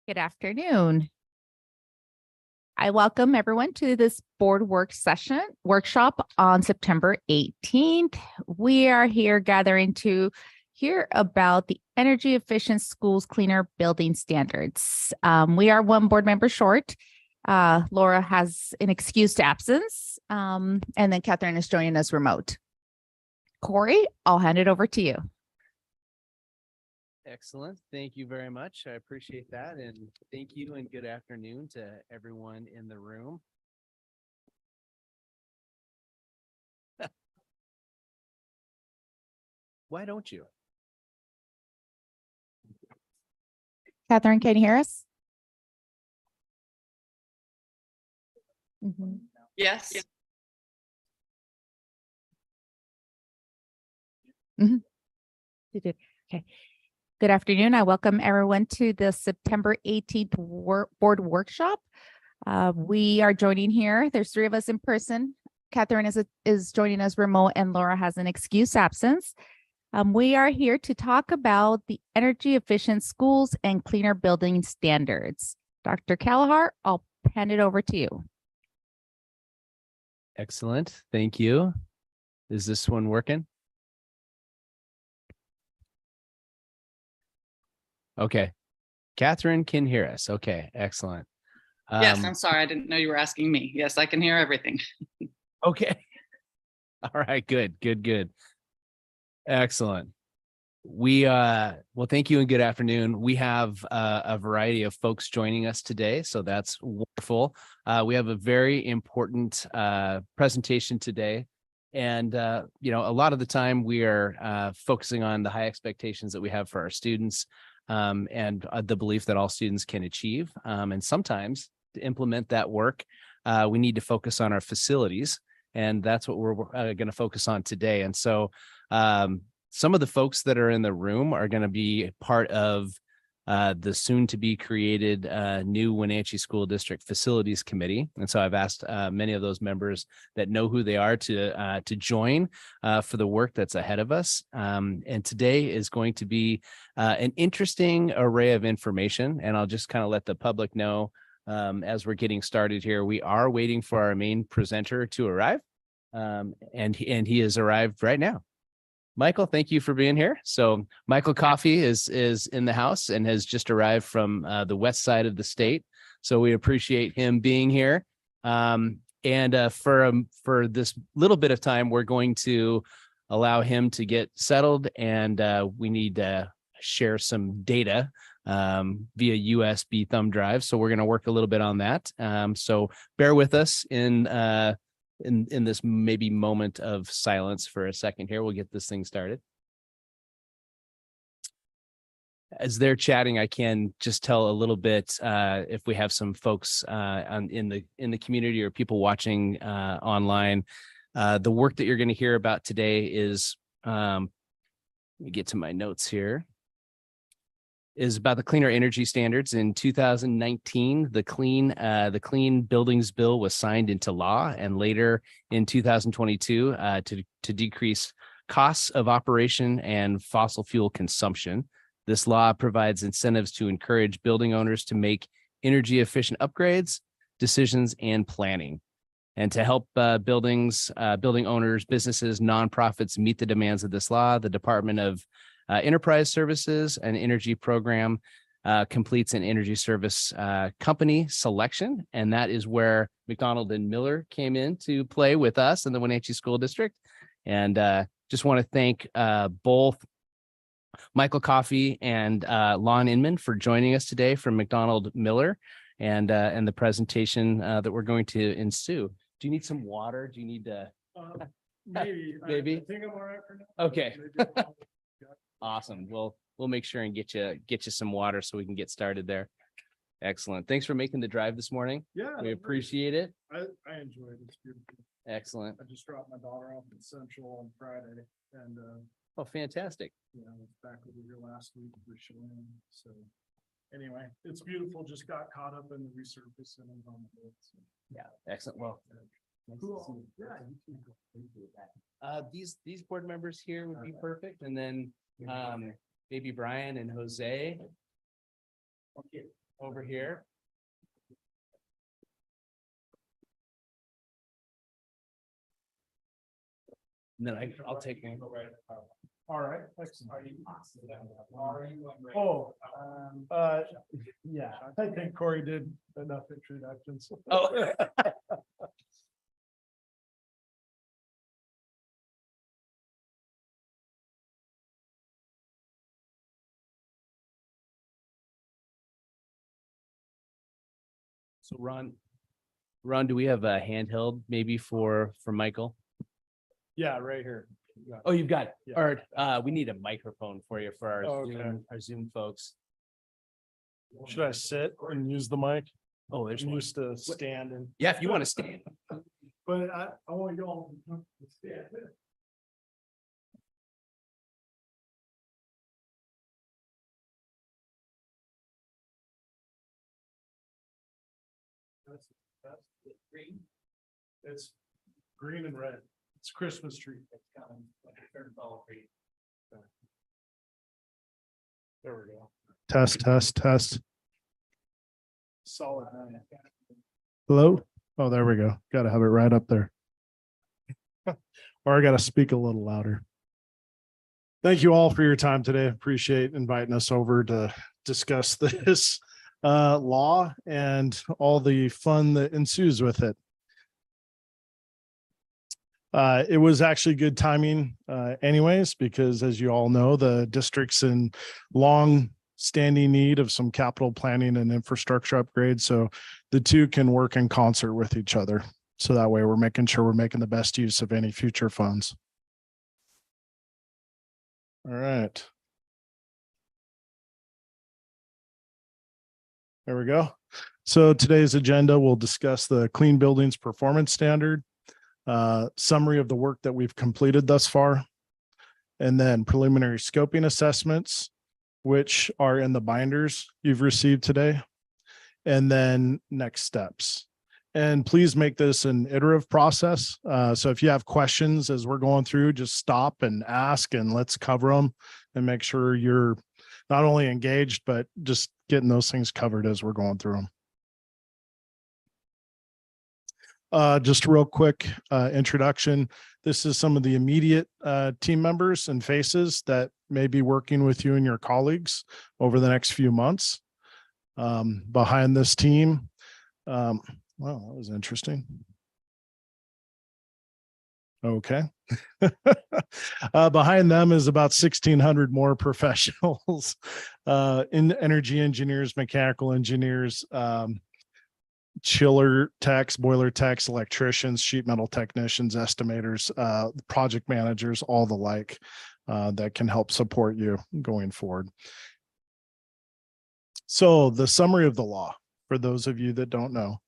Good afternoon. I welcome everyone to this board workshop on September 18th. We are here gathering to hear about the energy efficient schools cleaner building standards. We are one board member short. Laura has an excused absence, and then Catherine is joining us remote. Corey, I'll hand it over to you. Excellent. Thank you very much. I appreciate that. And thank you and good afternoon to everyone in the room. Why don't you? Catherine, can you hear us? Yes. You did. Okay. Good afternoon. I welcome everyone to the September 18th board workshop. We are joining here. There's three of us in person. Catherine is joining us remote, and Laura has an excused absence. We are here to talk about the energy efficient schools and cleaner building standards. Dr. Kalahar, I'll hand it over to you. Excellent. Thank you. Is this one working? Okay. Catherine can hear us. Okay. Excellent. Yes, I'm sorry. I didn't know you were asking me. Yes, I can hear everything. Okay. All right. Good. Excellent. Well, thank you and good afternoon. We have a variety of folks joining us today, so that's wonderful. We have a very important presentation today. And, a lot of the time we are focusing on the high expectations that we have for our students and the belief that all students can achieve. And sometimes to implement that work, we need to focus on our facilities. And that's what we're going to focus on today. And so some of the folks that are in the room are going to be part of the soon to be created new Wenatchee School District Facilities Committee. And so I've asked many of those members that know who they are to join for the work that's ahead of us. And today is going to be an interesting array of information. And I'll just kind of let the public know as we're getting started here, we are waiting for our main presenter to arrive. And he has arrived right now. Michael, thank you for being here. So Michael Coffey is in the house and has just arrived from the west side of the state. So we appreciate him being here. And for this little bit of time, we're going to allow him to get settled, and we need to share some data via USB thumb drive. So we're going to work a little bit on that. So bear with us in this maybe moment of silence for a second here. We'll get this thing started. As they're chatting, I can just tell a little bit if we have some folks in the community or people watching online. The work that you're going to hear about today is, let me get to my notes here, is about the cleaner energy standards. In 2019, the Clean Buildings Bill was signed into law, and later in 2022 to decrease costs of operation and fossil fuel consumption. This law provides incentives to encourage building owners to make energy efficient upgrades, decisions, and planning. And to help building owners, businesses, nonprofits meet the demands of this law, the Department of Enterprise Services and Energy Program completes an energy service company selection. And that is where McDonald and Miller came in to play with us in the Wenatchee School District. And just want to thank both Michael Coffey and Lon Inman for joining us today from McDonald Miller and the presentation that we're going to ensue. Do you need some water? Do you need to? Maybe. Maybe? I think I'm all right for now. Okay. Awesome. We'll make sure and get you some water so we can get started there. Excellent. Thanks for making the drive this morning. Yeah. We appreciate it. I enjoy it. It's beautiful. Excellent. I just dropped my daughter off at Central on Friday, and Oh, fantastic. I was back over here last week for Chelan. So anyway, it's beautiful. Just got caught up in the resurface and I'm on the board. So. Yeah. Excellent. Well, nice to see you. Yeah. These board members here would be perfect. And then maybe Brian and Jose. over here. And then I'll take one. All right. Excellent. Oh, yeah, I think Corey did enough introductions. Oh. So Ron, do we have a handheld maybe for Michael? Yeah, right here. Yeah. Oh, you've got it. Yeah. Or we need a microphone for you for our Okay. Zoom folks. Should I sit and use the mic? Oh, there's I'm one. used to standing, Yeah, if you want to stand. but I want you all to stand. That's green. It's green and red. It's Christmas tree. There we go. Test. Solid. Hello? Oh, there we go. Got to have it right up there. Or I got to speak a little louder. Thank you all for your time today. Appreciate inviting us over to discuss this law and all the fun that ensues with it. It was actually good timing anyways, because as you all know, the district's in long standing need of some capital planning and infrastructure upgrades. So the two can work in concert with each other. So that way we're making sure we're making the best use of any future funds. All right. There we go. So today's agenda, we'll discuss the Clean Buildings Performance Standard, summary of the work that we've completed thus far, and then preliminary scoping assessments, which are in the binders you've received today, and then next steps. And please make this an iterative process. So if you have questions as we're going through, just stop and ask and let's cover them and make sure you're not only engaged, but just getting those things covered as we're going through them. Just a real quick introduction. This is some of the immediate team members and faces that may be working with you and your colleagues over the next few months. Behind this team, wow, that was interesting. Okay. Behind them is about 1,600 more professionals, in energy engineers, mechanical engineers, chiller techs, boiler techs, electricians, sheet metal technicians, estimators, project managers, all the like, that can help support you going forward. So the summary of the law, for those of you that don't know,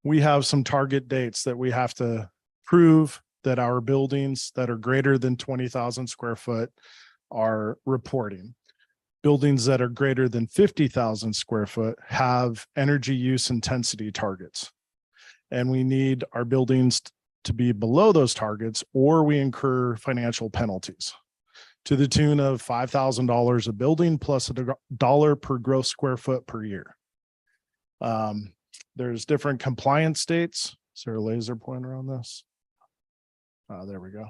we have some target dates that we have to prove that our buildings that are greater than 20,000 square foot are reporting. Buildings that are greater than 50,000 square foot have energy use intensity targets. And we need our buildings to be below those targets, or we incur financial penalties to the tune of $5,000 a building plus $1 per gross square foot per year. There's different compliance states. Is there a laser pointer on this? There we go.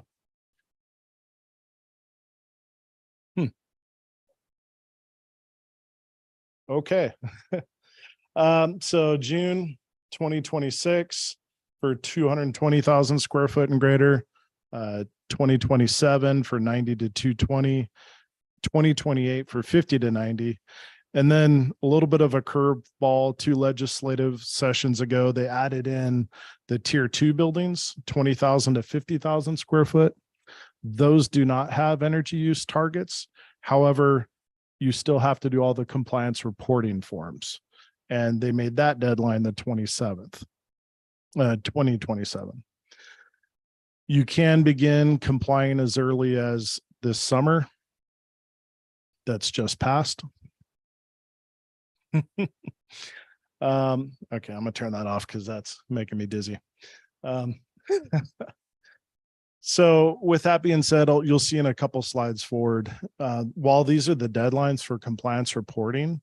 Okay. So June 2026 for 220,000 square foot and greater, 2027 for 90 to 220, 2028 for 50 to 90. And then a little bit of a curveball, 2 legislative sessions ago, they added in the tier 2 buildings, 20,000 to 50,000 square foot. Those do not have energy use targets. However, you still have to do all the compliance reporting forms. And they made that deadline the 27th, 2027. You can begin complying as early as this summer. That's just passed. Okay, I'm gonna turn that off because that's making me dizzy. So with that being said, you'll see in a couple slides forward, while these are the deadlines for compliance reporting,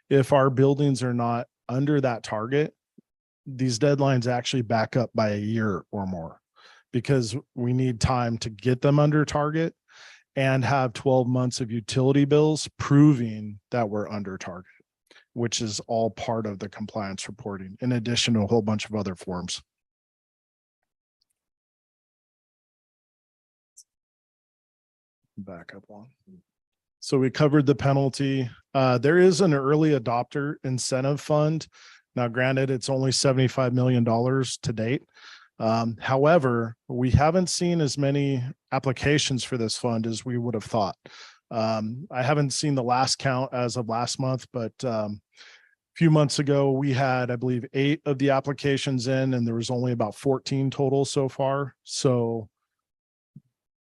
if our buildings are not under that target, these deadlines actually back up by a year or more because we need time to get them under target and have 12 months of utility bills proving that we're under target, which is all part of the compliance reporting, in addition to a whole bunch of other forms. Back up one. So we covered the penalty. There is an early adopter incentive fund. Now, granted, it's only $75 million to date. However, we haven't seen as many applications for this fund as we would have thought. I haven't seen the last count as of last month, but a few months ago, we had, I believe, 8 of the applications in, and there was only about 14 total so far. So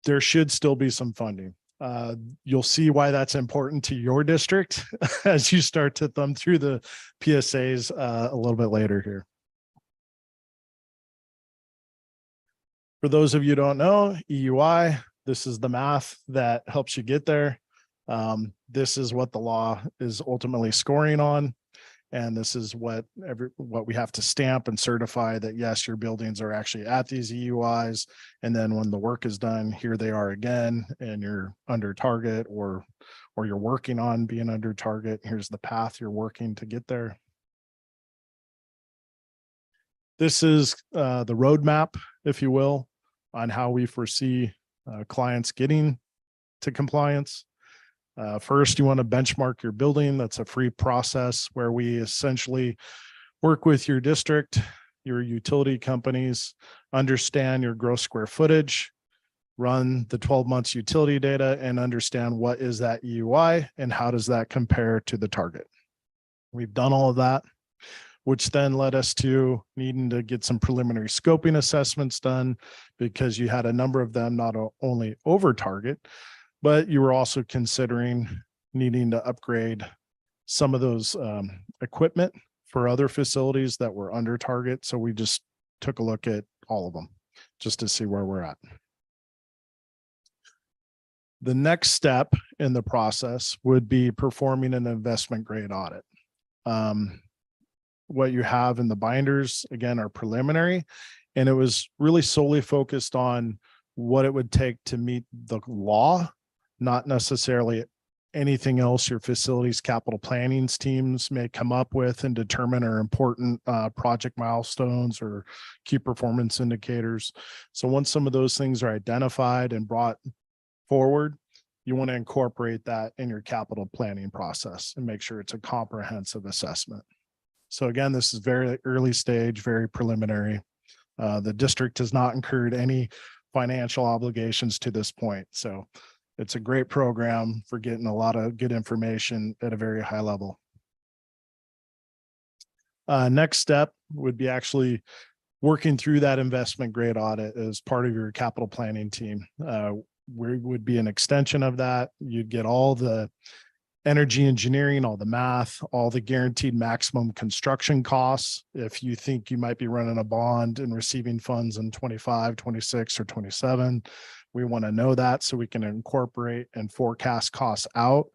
there should still be some funding. You'll see why that's important to your district as you start to thumb through the PSAs a little bit later here. For those of you who don't know, EUI, this is the math that helps you get there. This is what the law is ultimately scoring on. And this is what we have to stamp and certify that, yes, your buildings are actually at these EUIs. And then when the work is done, here they are again, and you're under target or you're working on being under target. Here's the path you're working to get there. This is the roadmap, if you will, on how we foresee clients getting to compliance. First, you want to benchmark your building. That's a free process where we essentially work with your district, your utility companies, understand your gross square footage, run the 12 months utility data, and understand what is that EUI and how does that compare to the target. We've done all of that, which then led us to needing to get some preliminary scoping assessments done because you had a number of them not only over target, but you were also considering needing to upgrade some of those equipment for other facilities that were under target. So we just took a look at all of them just to see where we're at. The next step in the process would be performing an investment grade audit. What you have in the binders, again, are preliminary, and it was really solely focused on what it would take to meet the law, not necessarily anything else your facilities capital planning teams may come up with and determine are important project milestones or key performance indicators. So once some of those things are identified and brought forward, you want to incorporate that in your capital planning process and make sure it's a comprehensive assessment. So again, this is very early stage, very preliminary. The district has not incurred any financial obligations to this point. So it's a great program for getting a lot of good information at a very high level. Next step would be actually working through that investment grade audit as part of your capital planning team. We would be an extension of that. You'd get all the energy engineering, all the math, all the guaranteed maximum construction costs. If you think you might be running a bond and receiving funds in 25, 26, or 27, we want to know that so we can incorporate and forecast costs out.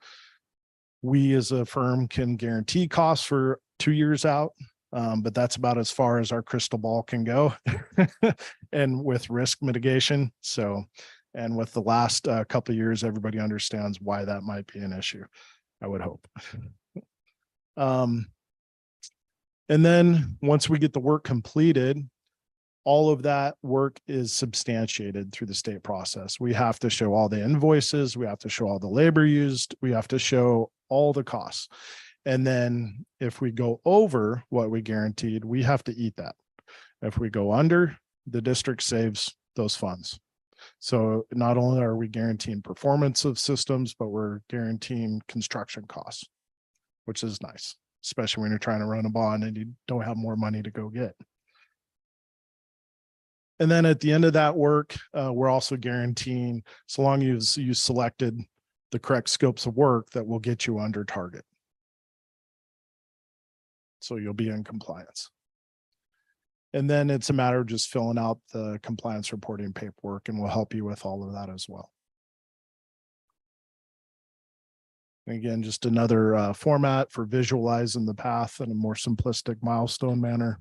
We as a firm can guarantee costs for 2 years out, but that's about as far as our crystal ball can go and with risk mitigation. So, and with the last couple of years, everybody understands why that might be an issue, I would hope. And then once we get the work completed, all of that work is substantiated through the state process. We have to show all the invoices, we have to show all the labor used, we have to show all the costs. And then if we go over what we guaranteed, we have to eat that. If we go under, the district saves those funds. So not only are we guaranteeing performance of systems, but we're guaranteeing construction costs, which is nice, especially when you're trying to run a bond and you don't have more money to go get. And then at the end of that work, we're also guaranteeing, so long as you selected the correct scopes of work, that will get you under target. So you'll be in compliance. And then it's a matter of just filling out the compliance reporting paperwork, and we'll help you with all of that as well. Again, just another format for visualizing the path in a more simplistic milestone manner.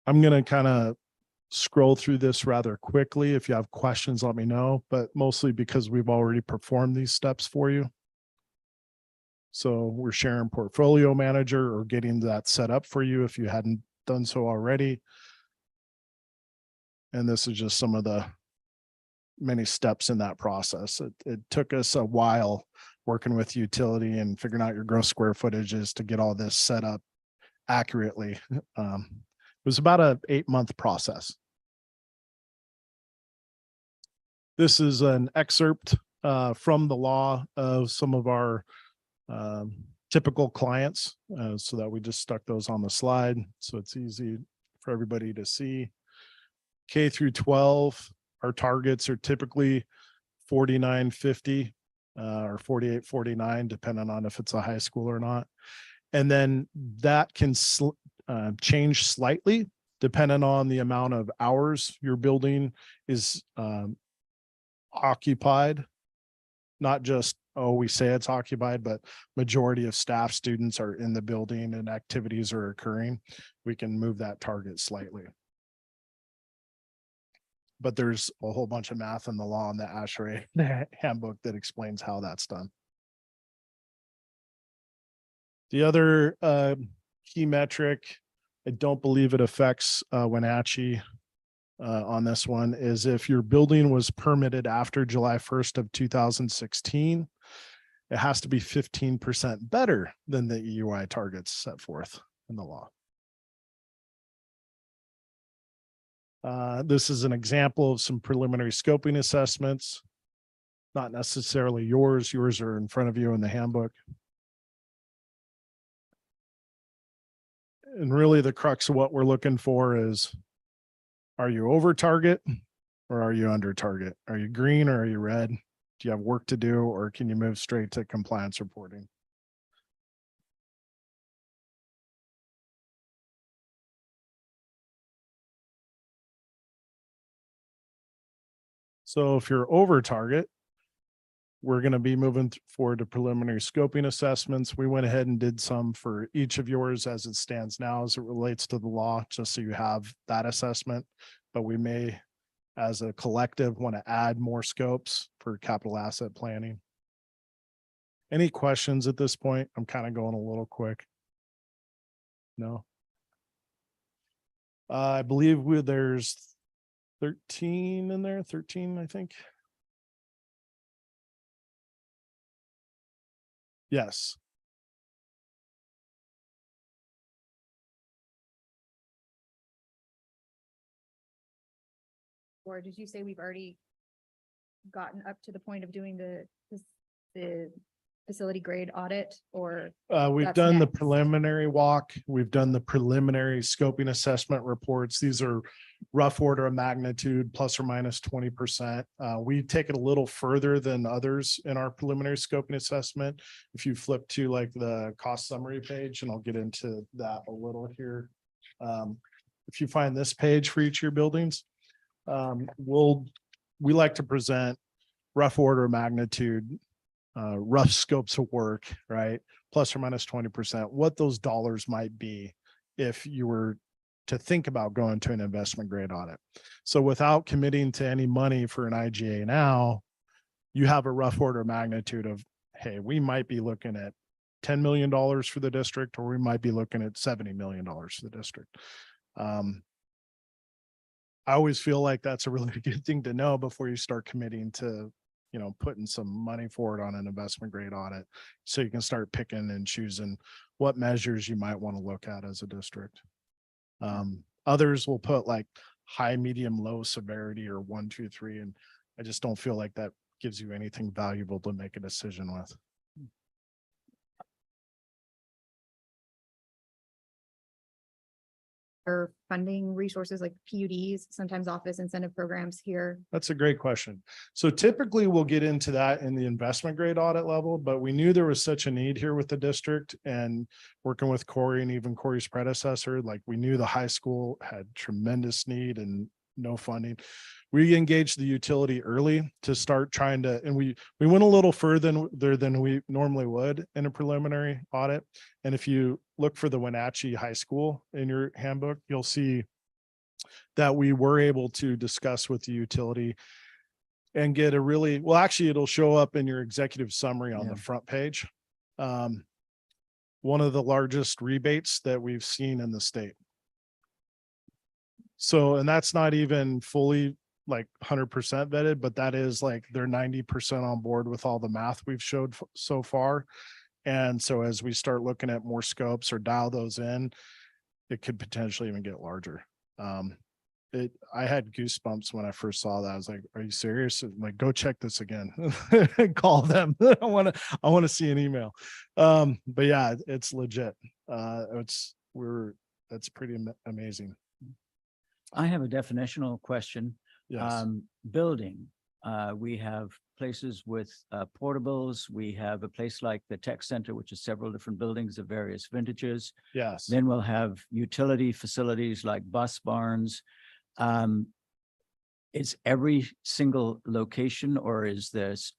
I'm going to kind of scroll through this rather quickly. If you have questions, let me know, but mostly because we've already performed these steps for you. So we're sharing Portfolio Manager or getting that set up for you if you hadn't done so already. And this is just some of the many steps in that process. It took us a while working with utility and figuring out your gross square footages to get all this set up accurately. It was about an 8-month process. This is an excerpt from the law of some of our typical clients, so that we just stuck those on the slide so it's easy for everybody to see. K through 12, our targets are typically 4950 or 4849, depending on if it's a high school or not. And then that can change slightly depending on the amount of hours your building is occupied. Not just, oh, we say it's occupied, but majority of staff, students are in the building and activities are occurring. We can move that target slightly. But there's a whole bunch of math in the law in the ASHRAE handbook that explains how that's done. The other key metric, I don't believe it affects Wenatchee on this one, is if your building was permitted after July 1st of 2016, it has to be 15% better than the EUI targets set forth in the law. This is an example of some preliminary scoping assessments, not necessarily yours. Yours are in front of you in the handbook. And really the crux of what we're looking for is, are you over target or are you under target? Are you green or are you red? Do you have work to do, or can you move straight to compliance reporting? So if you're over target, we're going to be moving forward to preliminary scoping assessments. We went ahead and did some for each of yours as it stands now as it relates to the law, just so you have that assessment. But we may, as a collective, want to add more scopes for capital asset planning. Any questions at this point? I'm kind of going a little quick. No. I believe there's 13 in there, 13, I think. Yes. Or did you say we've already gotten up to the point of doing the facility grade audit, or? We've That's done the next. preliminary walk. We've done the preliminary scoping assessment reports. These are rough order of magnitude, plus or minus 20%. We take it a little further than others in our preliminary scoping assessment. If you flip to like the cost summary page, and I'll get into that a little here. If you find this page for each of your buildings, we like to present rough order of magnitude, rough scopes of work, right? Plus or minus 20%, what those dollars might be if you were to think about going to an investment grade audit. So without committing to any money for an IGA now, you have a rough order of magnitude of, hey, we might be looking at $10 million for the district, or we might be looking at $70 million for the district. I always feel like that's a really good thing to know before you start committing to, you know, putting some money forward on an investment grade audit, so you can start picking and choosing what measures you might want to look at as a district. Others will put like high, medium, low severity or 1, 2, 3. And I just don't feel like that gives you anything valuable to make a decision with. or funding resources like PUDs, sometimes office incentive programs here? That's a great question. So typically we'll get into that in the investment grade audit level, but we knew there was such a need here with the district, and working with Corey and even Corey's predecessor, like we knew the high school had tremendous need and no funding. We engaged the utility early to start trying to, and we went a little further than we normally would in a preliminary audit. And if you look for the Wenatchee High School in your handbook, you'll see that we were able to discuss with the utility and get a really, well, actually it'll show up in your executive summary on the front page. One of the largest rebates that we've seen in the state. So, and that's not even fully like 100% vetted, but that is like they're 90% on board with all the math we've showed so far. And so as we start looking at more scopes or dial those in, it could potentially even get larger. I had goosebumps when I first saw that. I was like, are you serious? I'm like, go check this again. Call them. I want to see an email. But yeah, it's legit. That's pretty amazing. I have a definitional question. Yes. Building, we have places with portables. We have a place like the tech center, which is several different buildings of various vintages. Yes. Then we'll have utility facilities like bus barns. Is every single location, or is this,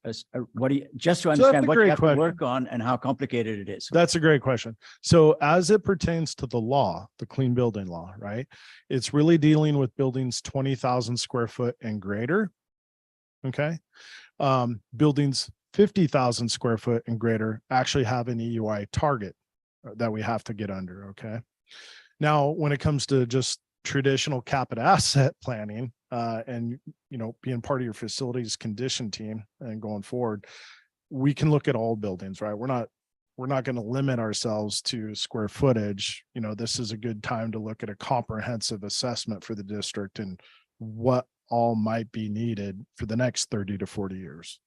what do you, just to that's a understand what you great have question. to work on and how complicated it is? That's a great question. So as it pertains to the law, the clean building law, right? It's really dealing with buildings 20,000 square foot and greater. Okay. Buildings 50,000 square foot and greater actually have an EUI target that we have to get under. Okay. Now, when it comes to just traditional capital asset planning, and, you know, being part of your facilities condition team and going forward, we can look at all buildings, right? We're not going to limit ourselves to square footage. You know, this is a good time to look at a comprehensive assessment for the district and what all might be needed for the next 30 to 40 years.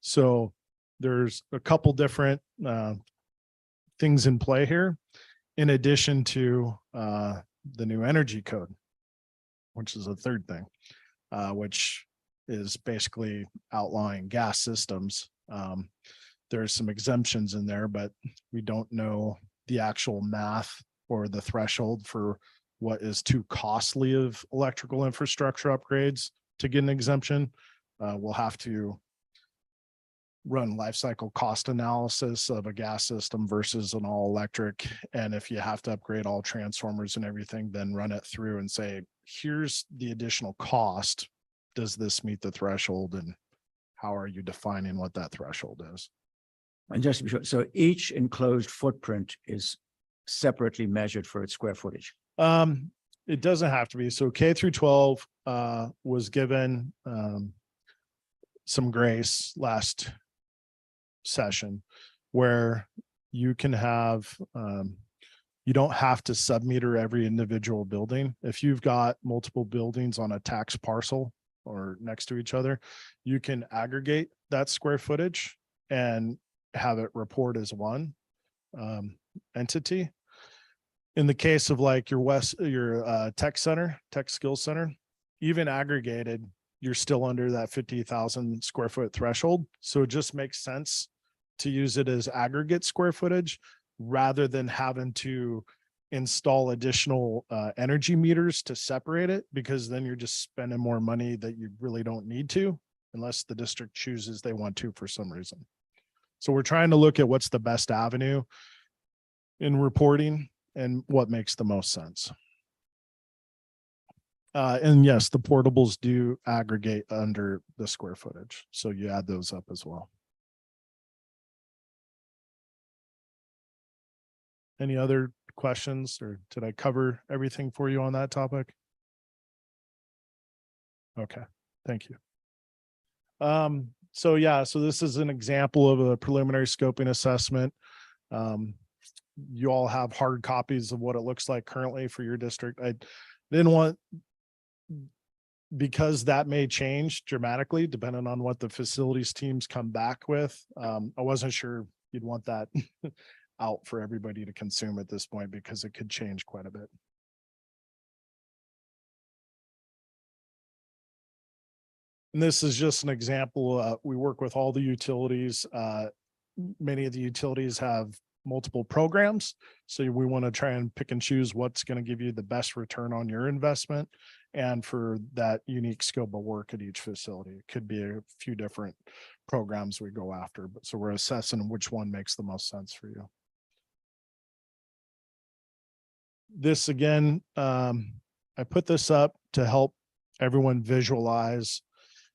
So there's a couple different things in play here, in addition to the new energy code, which is a third thing, which is basically outlining gas systems. There's some exemptions in there, but we don't know the actual math or the threshold for what is too costly of electrical infrastructure upgrades to get an exemption. We'll have to run life cycle cost analysis of a gas system versus an all electric. And if you have to upgrade all transformers and everything, then run it through and say, here's the additional cost. Does this meet the threshold? And how are you defining what that threshold is? And just to be sure, so each enclosed footprint is separately measured for its square footage. It doesn't have to be. So K through 12 was given some grace last session where you can have, you don't have to submeter every individual building. If you've got multiple buildings on a tax parcel or next to each other, you can aggregate that square footage and have it report as one entity. In the case of like your tech skills center, even aggregated, you're still under that 50,000 square foot threshold. So it just makes sense to use it as aggregate square footage rather than having to install additional energy meters to separate it, because then you're just spending more money that you really don't need to, unless the district chooses they want to for some reason. So we're trying to look at what's the best avenue in reporting and what makes the most sense. And yes, the portables do aggregate under the square footage. So you add those up as well. Any other questions, or did I cover everything for you on that topic? Okay, thank you. So yeah, so this is an example of a preliminary scoping assessment. You all have hard copies of what it looks like currently for your district. I didn't want, because that may change dramatically depending on what the facilities teams come back with. I wasn't sure you'd want that out for everybody to consume at this point, because it could change quite a bit. And this is just an example. We work with all the utilities. Many of the utilities have multiple programs. So we want to try and pick and choose what's going to give you the best return on your investment. And for that unique scope of work at each facility, it could be a few different programs we go after. But so we're assessing which one makes the most sense for you. This again, I put this up to help everyone visualize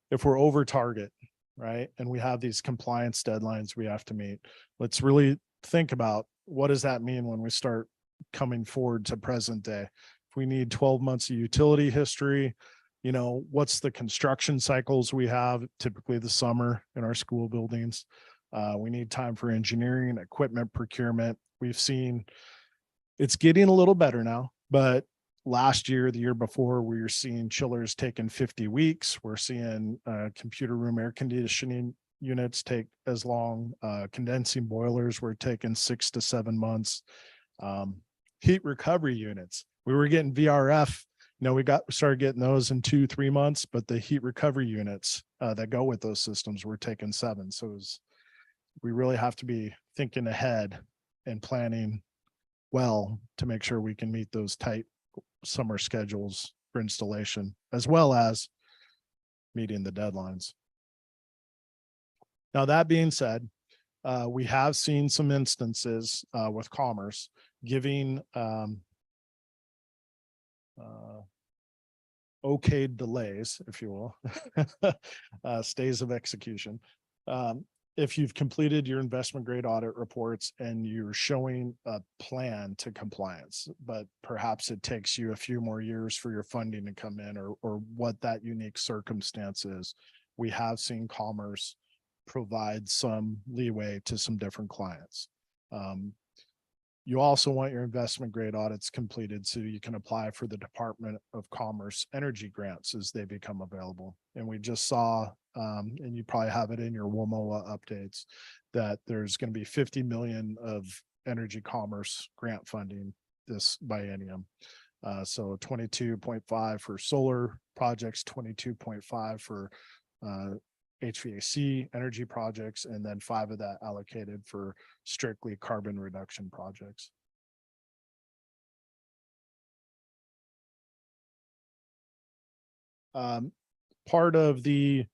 if we're over target, right? And we have these compliance deadlines we have to meet. Let's really think about what does that mean when we start coming forward to present day. If we need 12 months of utility history, you know, what's the construction cycles we have, typically the summer in our school buildings. We need time for engineering, equipment procurement. We've seen it's getting a little better now, but last year, the year before, we were seeing chillers taking 50 weeks. We're seeing computer room air conditioning units take as long. Condensing boilers were taking 6 to 7 months. Heat recovery units, we were getting VRF. You know, we started getting those in 2-3 months, but the heat recovery units that go with those systems were taking 7. So we really have to be thinking ahead and planning well to make sure we can meet those tight summer schedules for installation, as well as meeting the deadlines. Now, that being said, we have seen some instances with Commerce giving okay delays, if you will, stays of execution. If you've completed your investment grade audit reports and you're showing a plan to compliance, but perhaps it takes you a few more years for your funding to come in, or what that unique circumstance is, we have seen Commerce provide some leeway to some different clients. You also want your investment grade audits completed so you can apply for the Department of Commerce energy grants as they become available. And we just saw, and you probably have it in your WMOA updates, that there's going to be 50 million of energy commerce grant funding this biennium. So 22.5 for solar projects, 22.5 for HVAC energy projects, and then 5 of that allocated for strictly carbon reduction projects. Part of the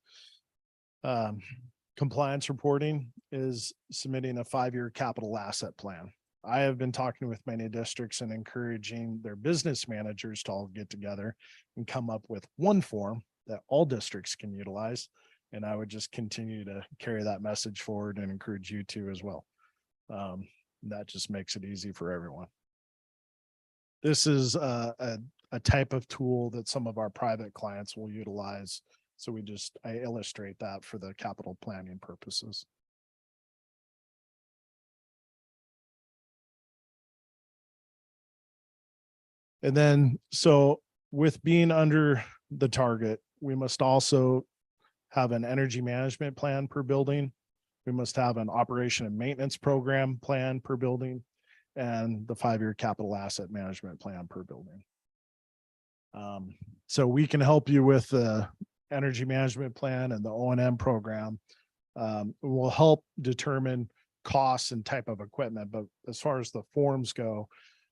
compliance reporting is submitting a 5-year capital asset plan. I have been talking with many districts and encouraging their business managers to all get together and come up with one form that all districts can utilize. And I would just continue to carry that message forward and encourage you to as well. That just makes it easy for everyone. This is a type of tool that some of our private clients will utilize. So I illustrate that for the capital planning purposes. And then, so with being under the target, we must also have an energy management plan per building. We must have an operation and maintenance program plan per building, and the 5-year capital asset management plan per building. So we can help you with the energy management plan and the O&M program. Will help determine costs and type of equipment. But as far as the forms go,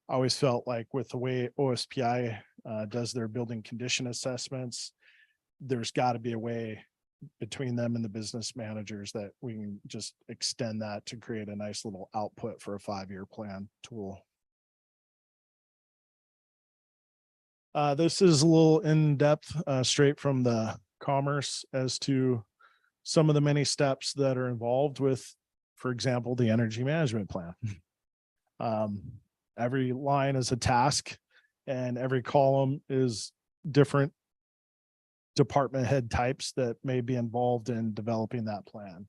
I always felt like with the way OSPI does their building condition assessments, there's got to be a way between them and the business managers that we can just extend that to create a nice little output for a 5-year plan tool. This is a little in-depth, straight from the Commerce as to some of the many steps that are involved with, for example, the energy management plan. Every line is a task and every column is different department head types that may be involved in developing that plan.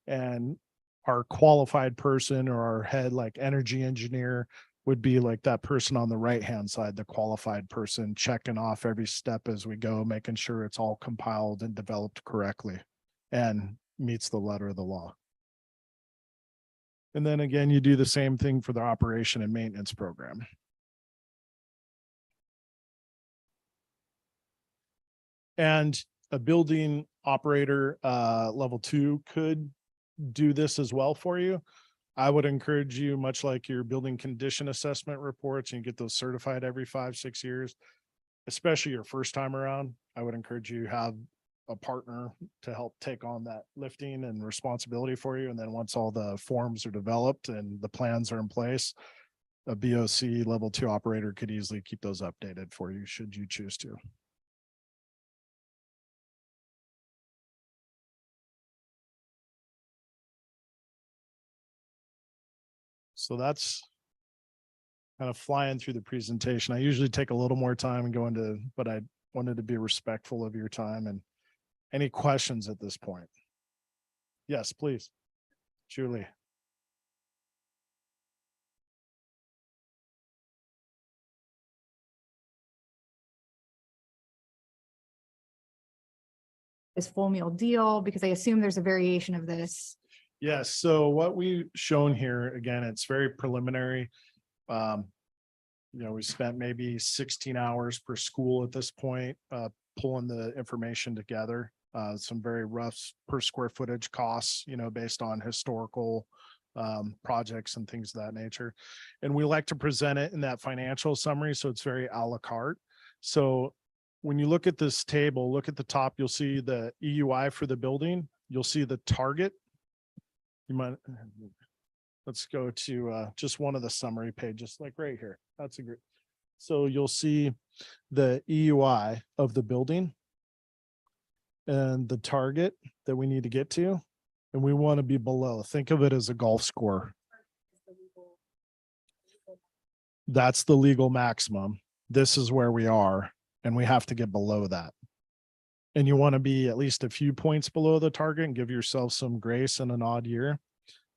And our qualified person or our head, like energy engineer, would be like that person on the right-hand side, the qualified person checking off every step as we go, making sure it's all compiled and developed correctly and meets the letter of the law. And then again, you do the same thing for the operation and maintenance program. And a building operator, level 2 could do this as well for you. I would encourage you, much like your building condition assessment reports, and you get those certified every 5-6 years, especially your first time around. I would encourage you to have a partner to help take on that lifting and responsibility for you. And then once all the forms are developed and the plans are in place, a BOC level 2 operator could easily keep those updated for you should you choose to. So that's kind of flying through the presentation. I usually take a little more time and go into, but I wanted to be respectful of your time. And any questions at this point? Yes, please. Julie. This full meal deal, because I assume there's a variation of this. Yes, so what we've shown here, again, it's very preliminary. We spent maybe 16 hours per school at this point, pulling the information together. Some very rough per square footage costs, based on historical projects and things of that nature. And we like to present it in that financial summary, so it's very a la carte. So when you look at this table, look at the top, you'll see the EUI for the building. You'll see the target. You might, let's go to just one of the summary pages, like right here. That's a great. So you'll see the EUI of the building and the target that we need to get to, and we want to be below. Think of it as a golf score. That's the legal maximum. This is where we are, and we have to get below that. And you want to be at least a few points below the target and give yourself some grace in an odd year.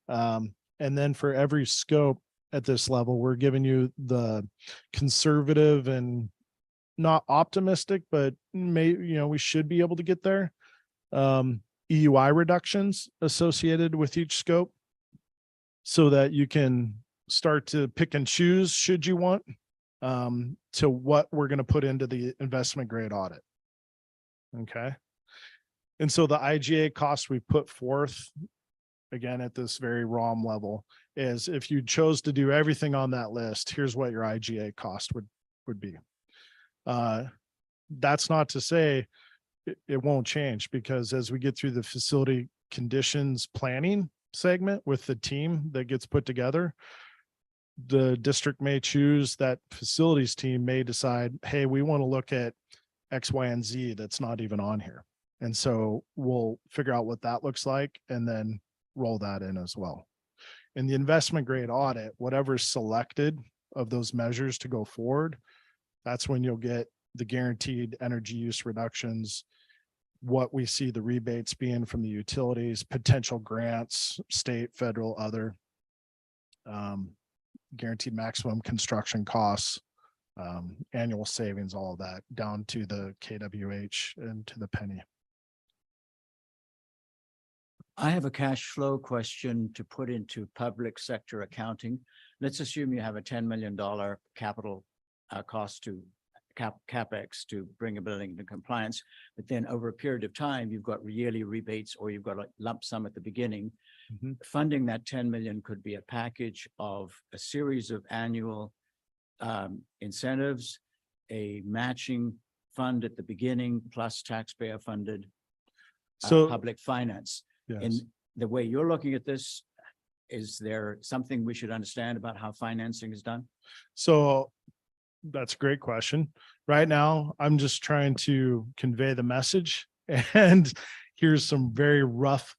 And then for every scope at this level, we're giving you the conservative and not optimistic, but we should be able to get there. EUI reductions associated with each scope so that you can start to pick and choose should you want to what we're going to put into the investment grade audit. Okay. And so the IGA cost we put forth, again, at this very ROM level, is if you chose to do everything on that list, here's what your IGA cost would be. That's not to say it won't change, because as we get through the facility conditions planning segment with the team that gets put together, the district may choose, that facilities team may decide, hey, we want to look at X, Y, and Z that's not even on here. And so we'll figure out what that looks like and then roll that in as well. In the investment grade audit, whatever's selected of those measures to go forward, that's when you'll get the guaranteed energy use reductions, what we see the rebates being from the utilities, potential grants, state, federal, other, guaranteed maximum construction costs, annual savings, all of that down to the KWH and to the penny. I have a cash flow question to put into public sector accounting. Let's assume you have a $10 million capital cost to CapEx to bring a building into compliance, but then over a period of time, you've got yearly rebates or you've got a lump sum at the beginning. Mm-hmm. Funding that 10 million could be a package of a series of annual incentives, a matching fund at the beginning, plus taxpayer funded public finance. Yes. In the way you're looking at this, is there something we should understand about how financing is done? So that's a great question. Right now, I'm just trying to convey the message, and here's some very rough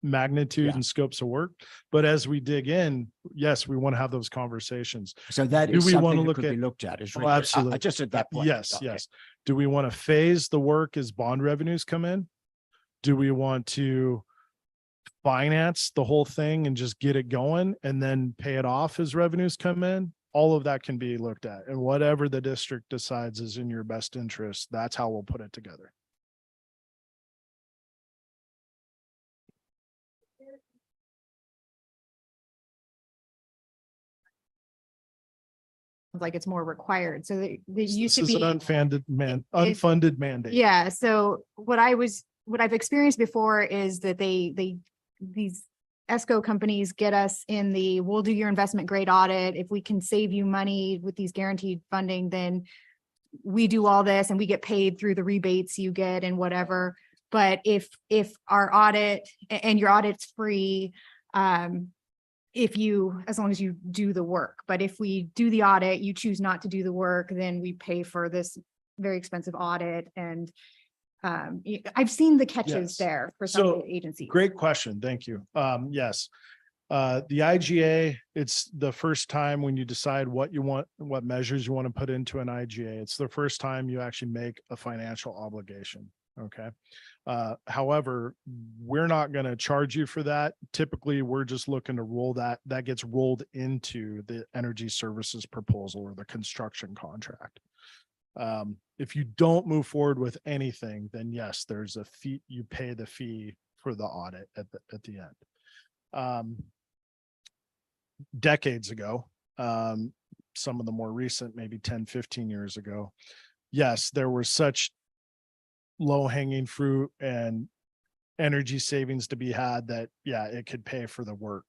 magnitude and scopes of work. But as we dig in, yes, we want to have those conversations. So that is something that could be looked at. Oh, absolutely. Just at that point. Yes, okay. Yes. Do we want to phase the work as bond revenues come in? Do we want to finance the whole thing and just get it going and then pay it off as revenues come in? All of that can be looked at, and whatever the district decides is in your best interest, that's how we'll put it together. Like it's more required. So that used This to is be an unfunded mandate. Yeah. So what I was what I've experienced before is that these ESCO companies get us in we'll do your investment grade audit. If we can save you money with these guaranteed funding, then we do all this and we get paid through the rebates you get and whatever. But if our audit and your audit's free, as long as you do the work, but if we do the audit, you choose not to do the work, then we pay for this very expensive audit. And I've seen the catches Yes. there for some of So, the agencies. Great question. Thank you. Yes. The IGA, it's the first time when you decide what measures you want to put into an IGA. It's the first time you actually make a financial obligation. Okay. However, we're not going to charge you for that. Typically, we're just looking to roll that gets rolled into the energy services proposal or the construction contract. If you don't move forward with anything, then yes, there's a fee. You pay the fee for the audit at the end. Decades ago, some of the more recent, maybe 10, 15 years ago, yes, there were such low hanging fruit and energy savings to be had that, yeah, it could pay for the work.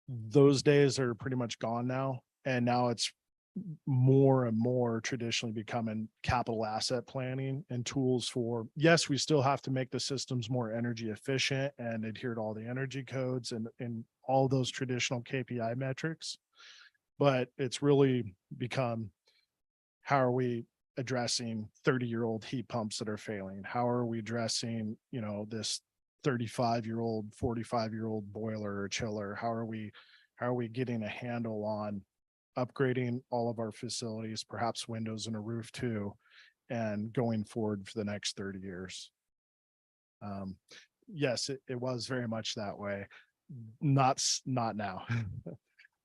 Those days are pretty much gone now. And now it's more and more traditionally becoming capital asset planning and tools for, yes, we still have to make the systems more energy efficient and adhere to all the energy codes and all those traditional KPI metrics. But it's really become, how are we addressing 30-year-old heat pumps that are failing? How are we addressing, this 35-year-old, 45-year-old boiler or chiller? How are we getting a handle on upgrading all of our facilities, perhaps windows and a roof too, and going forward for the next 30 years? Yes, it was very much that way. Not now.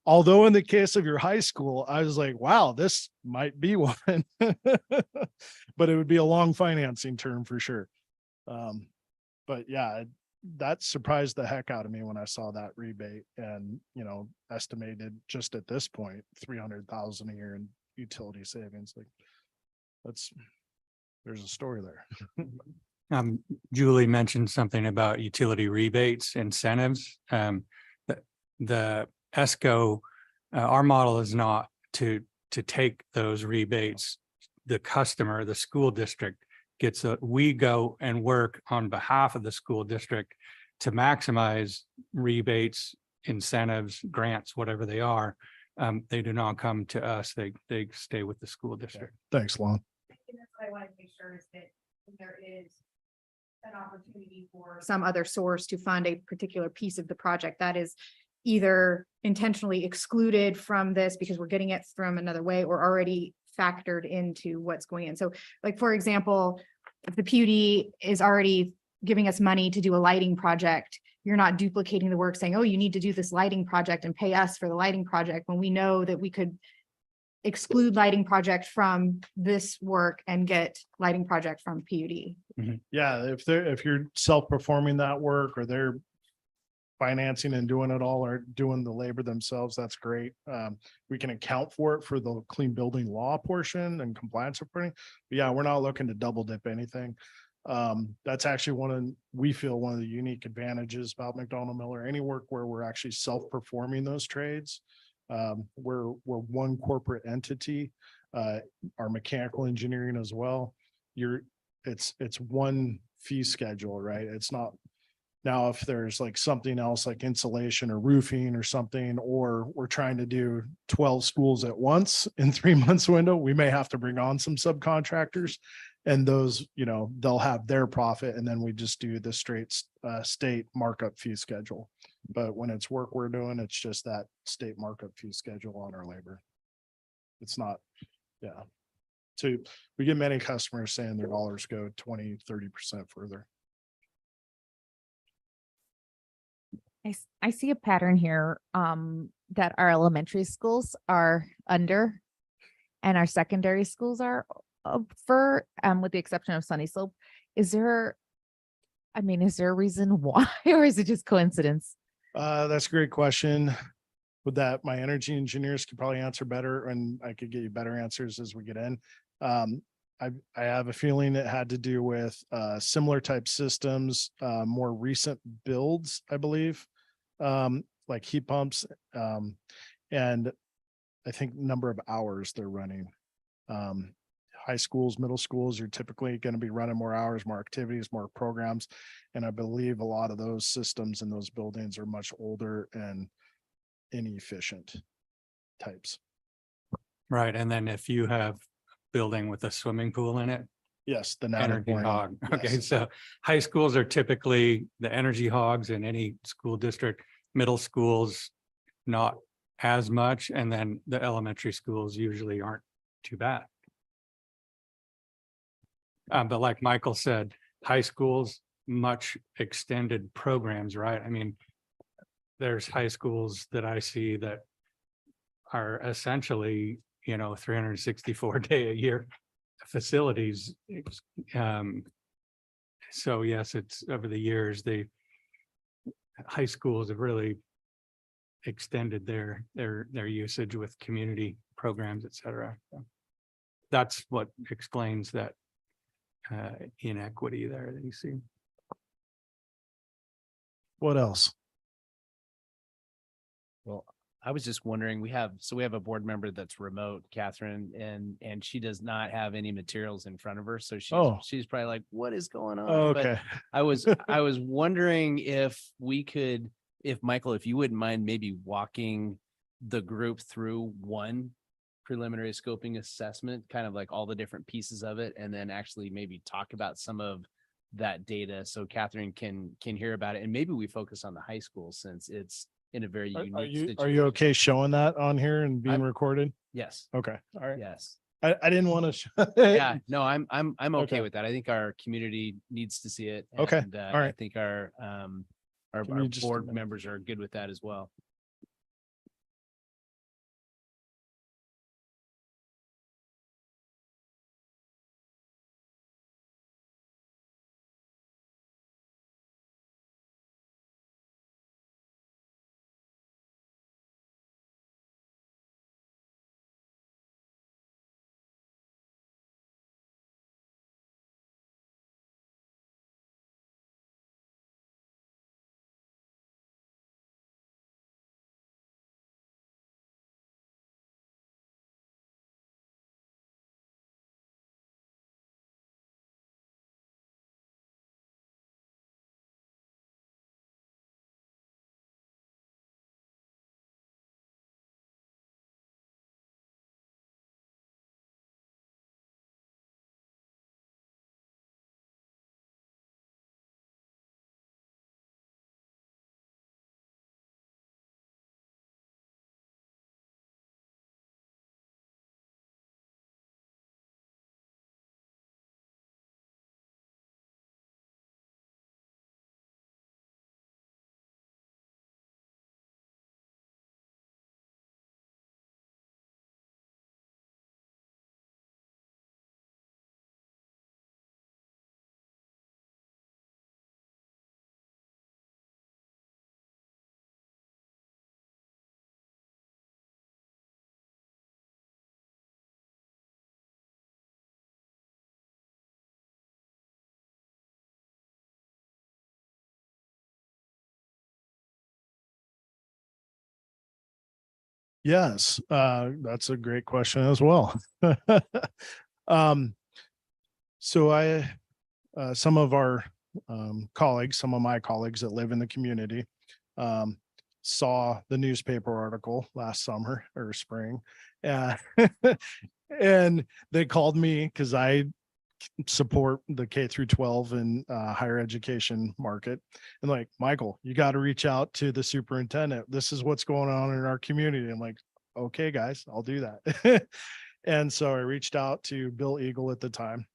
Although in the case of your high school, I was like, wow, this might be one, but it would be a long financing term for sure. But yeah, that surprised the heck out of me when I saw that rebate and, estimated just at this point, 300,000 a year in utility savings. Like there's a story there. Julie mentioned something about utility rebates, incentives. The ESCO, our model is not to take those rebates. The customer, the school district we go and work on behalf of the school district to maximize rebates, incentives, grants, whatever they are. They do not come to us. They stay with the school district. Thanks, Lon. And that's what I want to make sure is that there is an opportunity for some other source to fund a particular piece of the project that is either intentionally excluded from this because we're getting it from another way or already factored into what's going in. So like, for example, if the PUD is already giving us money to do a lighting project, you're not duplicating the work saying, oh, you need to do this lighting project and pay us for the lighting project, when we know that we could exclude lighting project from this work and get lighting project from PUD. Yeah, if you're self-performing that work or they're financing and doing it all or doing the labor themselves, that's great. We can account for it for the clean building law portion and compliance reporting. But yeah, we're not looking to double dip anything. That's actually we feel one of the unique advantages about McDonald Miller. Any work where we're actually self-performing those trades, we're one corporate entity, our mechanical engineering as well. It's one fee schedule, right? It's not. Now, if there's like something else like insulation or roofing or something, or we're trying to do 12 schools at once in 3 months window, we may have to bring on some subcontractors, and those, they'll have their profit. And then we just do the straight state markup fee schedule. But when it's work we're doing, it's just that state markup fee schedule on our labor. It's not, yeah. So we get many customers saying their dollars go 20-30% further. I see a pattern here that our elementary schools are under and our secondary schools are over, with the exception of Sunny Slope. Is there a reason why, or is it just coincidence? That's a great question. With that, my energy engineers could probably answer better, and I could get you better answers as we get in. I have a feeling it had to do with similar type systems, more recent builds, I believe, like heat pumps, and I think number of hours they're running. High schools, middle schools, you're typically going to be running more hours, more activities, more programs. And I believe a lot of those systems in those buildings are much older and inefficient types. Right. And then if you have building with a swimming pool in it, Yes, the energy Natterborn. hog. Okay, Yes. so high schools are typically the energy hogs in any school district, middle schools, not as much. And then the elementary schools usually aren't too bad. But like Michael said, high schools, much extended programs, right? I mean, there's high schools that I see that are essentially, 364 day a year facilities. So yes, it's over the years, high schools have really extended their usage with community programs, et cetera. So that's what explains that inequity there that you see. What else? Well, I was just wondering, we have a board member that's remote, Catherine, and she does not have any materials in front of her. So she's probably like, what is going on? Oh, But okay. I was wondering if Michael, if you wouldn't mind maybe walking the group through one preliminary scoping assessment, kind of like all the different pieces of it, and then actually maybe talk about some of that data so Catherine can hear about it. And maybe we focus on the high school since it's in a very unique Are situation. you okay showing that on here and being recorded? Yes. Okay. All right. Yes. I didn't want to. Yeah. No, I'm okay Okay. with that. I think our community needs to see it. Okay. And, All right. I think our Give me just a board minute. members are good with that as well. Yes, that's a great question as well. So some of our colleagues, some of my colleagues that live in the community, saw the newspaper article last summer or spring, and and they called me because I support the K through 12 and higher education market. And like, Michael, you got to reach out to the superintendent. This is what's going on in our community. I'm like, okay, guys, I'll do that. And so I reached out to Bill Eagle at the time.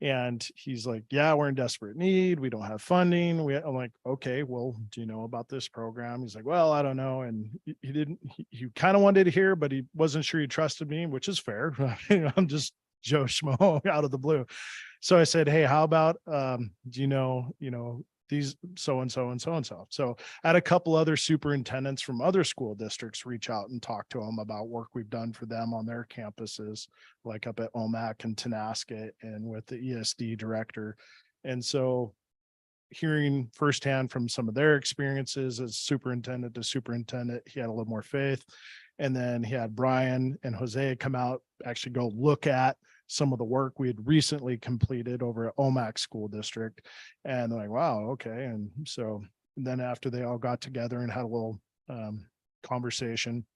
And he's like, yeah, we're in desperate need. We don't have funding. I'm like, okay, well, do you know about this program? He's like, well, I don't know. And he kind of wanted to hear, but he wasn't sure he trusted me, which is fair. I'm just Joe Schmo out of the blue. So I said, hey, how about, do you know, these so-and-so and so-and-so. So I had a couple other superintendents from other school districts reach out and talk to them about work we've done for them on their campuses, like up at OMAC and Tenasket and with the ESD director. And so hearing firsthand from some of their experiences as superintendent to superintendent, he had a little more faith. And then he had Brian and Jose come out, actually go look at some of the work we had recently completed over at OMAC School District. And they're like, wow, okay. And so then after they all got together and had a little conversation,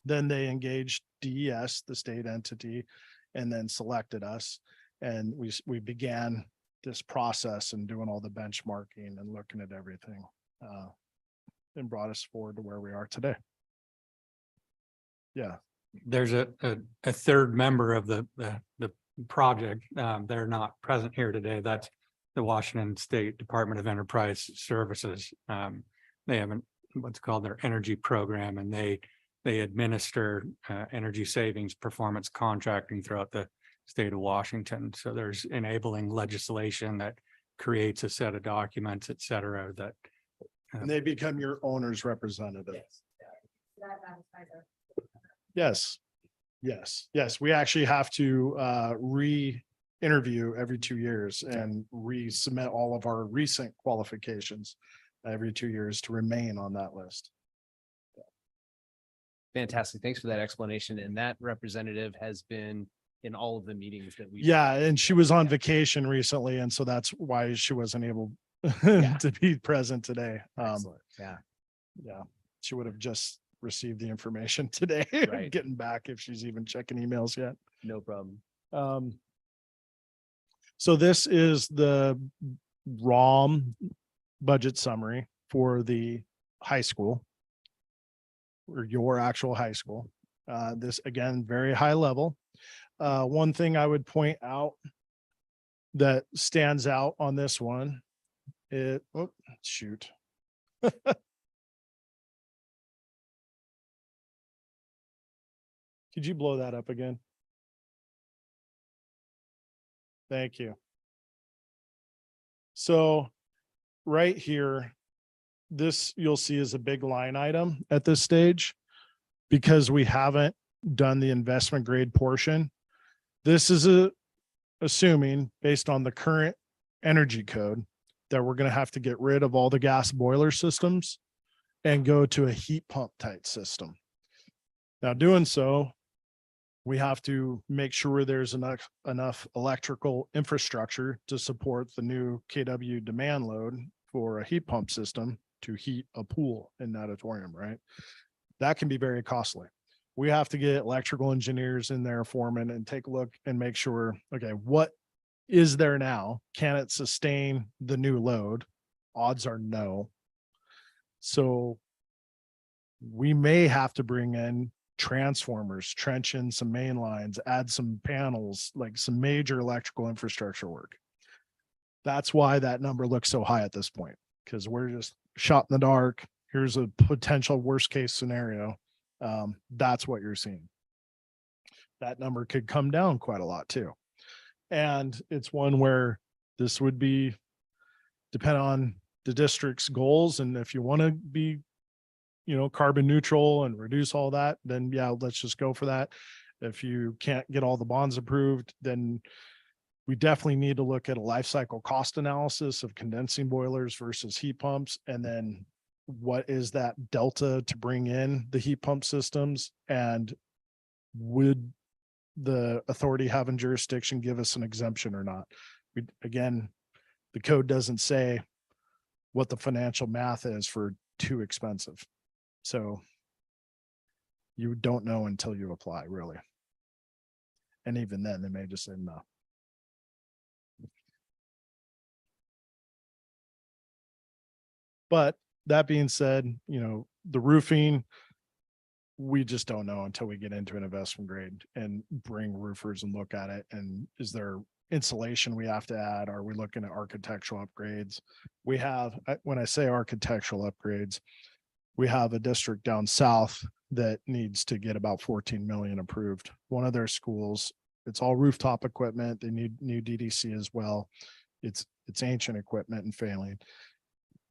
then they engaged DES, the state entity, and then selected us. And we began this process and doing all the benchmarking and looking at everything and brought us forward to where we are today. Yeah. There's a third member of the project. They're not present here today. That's the Washington State Department of Enterprise Services. They have what's called their energy program, and they administer energy savings performance contracting throughout the state of Washington. So there's enabling legislation that creates a set of documents, et cetera, that And they become your owner's representative. Yes, yes, yes. We actually have to re-interview every 2 years and resubmit all of our recent qualifications every 2 years to remain on that list. Fantastic. Thanks for that explanation. And that representative has been in all of the meetings that we. Yeah, and she was on vacation recently, and so that's why she wasn't able Yeah. to be present today. Excellent. Yeah. Yeah, she would have just received the information today, Right. getting back if she's even checking emails yet. No problem. So this is the ROM budget summary for the high school or your actual high school. This again, very high level. One thing I would point out that stands out on this one, shoot. Could you blow that up again? Thank you. So right here, this you'll see is a big line item at this stage because we haven't done the investment grade portion. This is assuming based on the current energy code that we're going to have to get rid of all the gas boiler systems and go to a heat pump type system. Now doing so, we have to make sure there's enough electrical infrastructure to support the new KW demand load for a heat pump system to heat a pool in the auditorium, right? That can be very costly. We have to get electrical engineers in there, foremen, and take a look and make sure, okay, what is there now? Can it sustain the new load? Odds are no. So we may have to bring in transformers, trench in some main lines, add some panels, like some major electrical infrastructure work. That's why that number looks so high at this point, because we're just shot in the dark. Here's a potential worst case scenario. That's what you're seeing. That number could come down quite a lot too. And it's one where this would be depend on the district's goals. And if you want to be carbon neutral and reduce all that, then yeah, let's just go for that. If you can't get all the bonds approved, then we definitely need to look at a life cycle cost analysis of condensing boilers versus heat pumps. And then what is that delta to bring in the heat pump systems? And would the authority having jurisdiction give us an exemption or not? Again, the code doesn't say what the financial math is for too expensive. So you don't know until you apply, really. And even then, they may just say no. But that being said, the roofing, we just don't know until we get into an investment grade and bring roofers and look at it. And is there insulation we have to add? Are we looking at architectural upgrades? We have, when I say architectural upgrades, we have a district down south that needs to get about 14 million approved. One of their schools, it's all rooftop equipment. They need new DDC as well. It's ancient equipment and failing.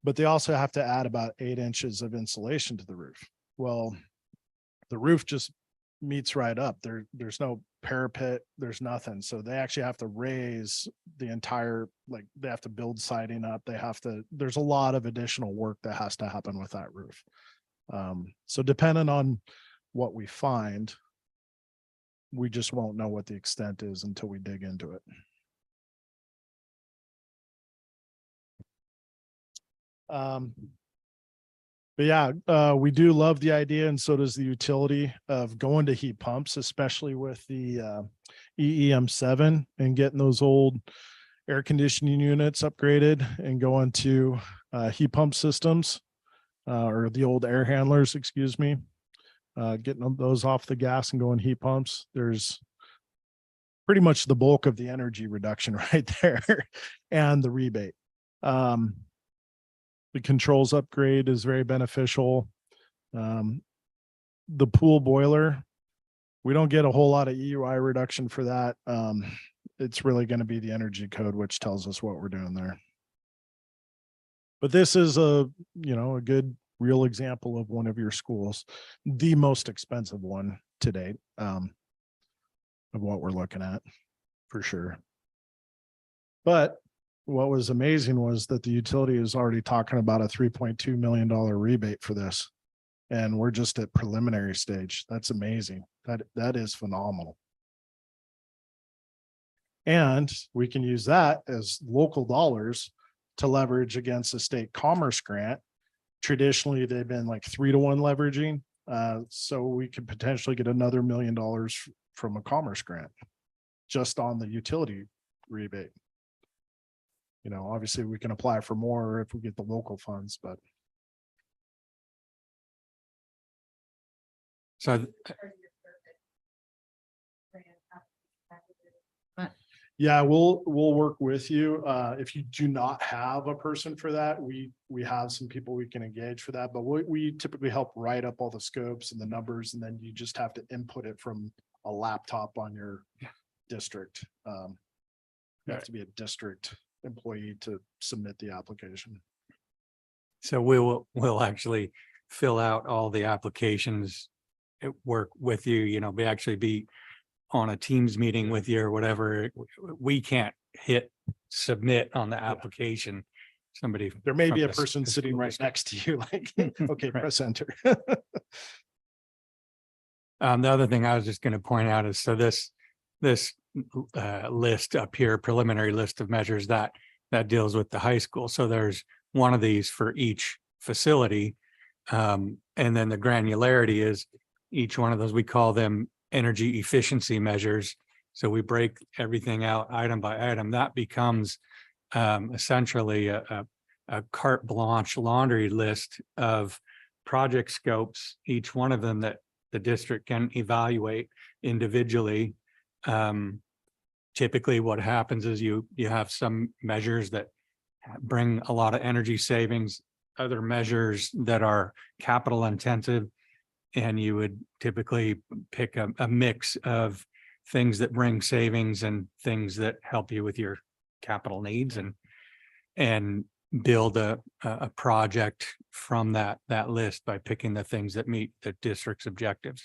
but they also have to add about 8 inches of insulation to the roof. Well, the roof just meets right up. There's no parapet, there's nothing. So they actually have to raise the entire, like they have to build siding up. There's a lot of additional work that has to happen with that roof. So depending on what we find, we just won't know what the extent is until we dig into it. But yeah, we do love the idea, and so does the utility of going to heat pumps, especially with the EEM7 and getting those old air conditioning units upgraded and going to heat pump systems, or the old air handlers, excuse me, getting those off the gas and going heat pumps. There's pretty much the bulk of the energy reduction right there and the rebate. The controls upgrade is very beneficial. The pool boiler, we don't get a whole lot of EUI reduction for that. It's really going to be the energy code, which tells us what we're doing there. But this is a good real example of one of your schools, the most expensive one to date, of what we're looking at for sure. But what was amazing was that the utility is already talking about a $3.2 million rebate for this. And we're just at preliminary stage. That's amazing. That is phenomenal. And we can use that as local dollars to leverage against a state commerce grant. Traditionally, they've been like 3-to-1 leveraging. So we could potentially get another $1 million from a commerce grant just on the utility rebate. Obviously we can apply for more if we get the local funds, but. So Yeah, we'll work with you. If you do not have a person for that, we have some people we can engage for that, but we typically help write up all the scopes and the numbers, and then you just have to input it from a laptop on your district. You have to be a district employee to submit the application. So we'll actually fill out all the applications, work with you, be on a Teams meeting with you or whatever. We can't hit submit on the application. Somebody, There may be a from the person sitting school right district. next to you, like, okay, Right. press enter. The other thing I was just going to point out is, so this list up here, preliminary list of measures that deals with the high school. So there's one of these for each facility. And then the granularity is each one of those, we call them energy efficiency measures. So we break everything out item by item. That becomes essentially a carte blanche laundry list of project scopes, each one of them that the district can evaluate individually. Typically what happens is you have some measures that bring a lot of energy savings, other measures that are capital intensive, and you would typically pick a mix of things that bring savings and things that help you with your capital needs, and build a project from that list by picking the things that meet the district's objectives.